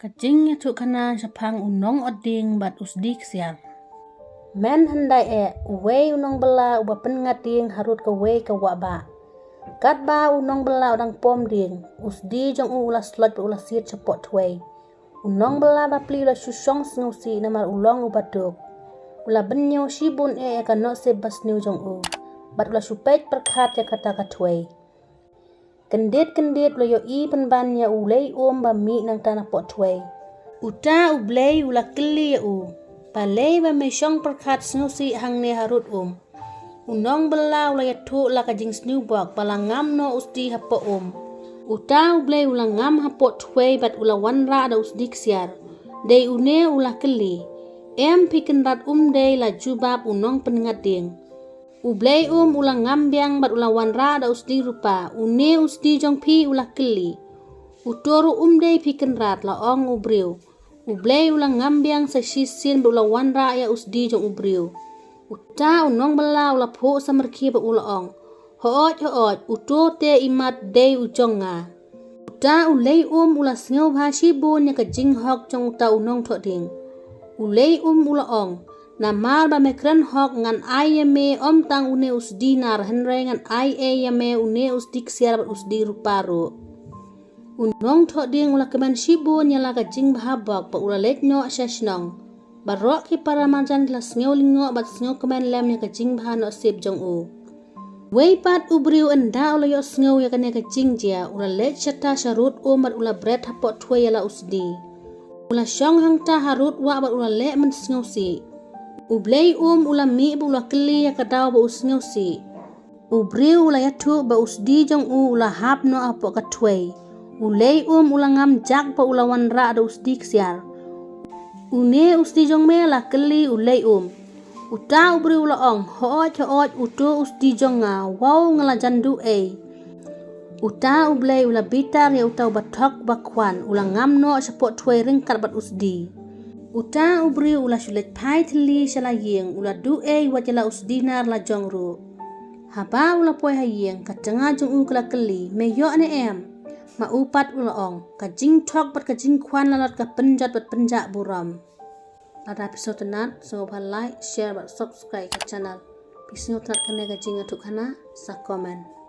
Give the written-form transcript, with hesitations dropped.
Kajing tu kana sapang unong oding bat usdik siar. Men handai uwei unong bela uba pengating harut ke wei ke waba. Kat ba unong bela udang pom ding usdi jong ula slot ula siat cepot wei. Unong bela ba pli ula susong snusi namar ulong ubaduk. Ula benyo si bun kanok se bas niu jong bat ula supet perkat ya kata katwei. Kendit ula yo i penbannya ulei ba mi nang tanah pot twei. Uta ublei ula keli ya palei ba mesyong perkat snusi hang ne harut Unong bela ula ya tu la kajing snu bok palangam no usti hapo Uta ublei ula ngam hapo twei bat ula wanra ada usdik siar. Dei une ula keli. Piken rat dei la jubab unong pengating. Ublei ula ngambiang bat ula wanra da usdi rupa. Une usdi jong pi ula keli. Utoru dei piken rat la ong ubriu. Ublei ula ngambiang sa sisin bat ula wanra ya usdi jong ubriu. Uta unong bela ula po sa merki bat ula ong. Hoot uto te imat dei ujonga. Uta ulei ula sngau bhashi bun ya kajing hok jong uta unong tok ding. Ulei ula ong. Namal ba mekran hok ngan ai yame tang une usdi nar henre ngan ai yame une usdik siar bat usdi ruparu. Unong tok ding ula keman shibun yala kajing bahabok pa ula let nyo asyasnong. Barok ki para manjan kelas ngeu lingo bat ngeu keman lem ya kajing bahano sip jong Wei pat ubriu enda ula yo ngeu ya kane kajing jia ula let syata syarut bat ula bret hapot twei yala usdi. Ula syong hang ta harut wa bat ula let men ngeu si. Ublei ula mi ba ula keli ya kadau ba usngeu si. Ubriu ula yatu ba usdi jong ula hap no apo katwei. Ulei ula ngam jak ba ula wanra ada usdi ksiar. Une usdi jong me la keli ulei Uta ubriu ula ong hoot utu usdi jong wow ngalajandu Uta ublei ula bitar ya uta batok bakwan ula ngam no sapot twei ringkat bat usdi. Uta ubri ula sulet pai teli salayeng ula wajala usdinar la jongru. Haba ula poi hayeng katenga jong kala keli meyo ane ma upat ula ong kajing tok bat kajing kwan lalat ka penjat bat penjak buram. Pada episode tenat so like share bat subscribe ke channel. Pisnyo tenat kane kajing atuk hana sa komen.